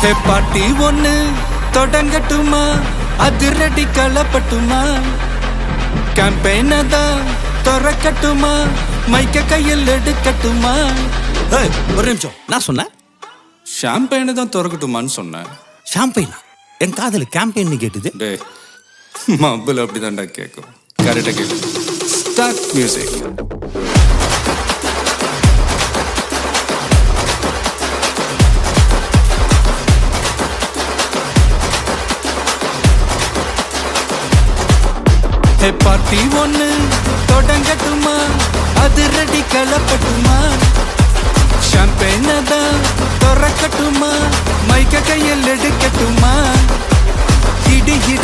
ஹே பாட்டி ஒண்ணு தொடங்கட்டுமா, அதிரடி களப்பட்டுமா, கேம்பெயின தான் திறக்கட்டுமா, மைக்க கையில் எடுக்கட்டுமா. ஒரு நிமிஷம், நான் சொன்னேன் ஷாம்பெயினை தான் திறக்கட்டுமான்னு சொன்னேன். ஷாம்பெயினா? என் காதல் கேம்பெயின் கேட்டுது. டே மப்பிள் அப்படிதான்டா கேட்கும். கரெக்டாக கேட்கும். Start music. ஹே பார்ட்டி ஒண்ணு தொடங்கட்டுமா, அதிரடி களப்பட்டுமா, ஷாம்பெயின தான் திறக்கட்டுமா, மைக்க கையில் எடுக்கட்டுமா. இடி இடி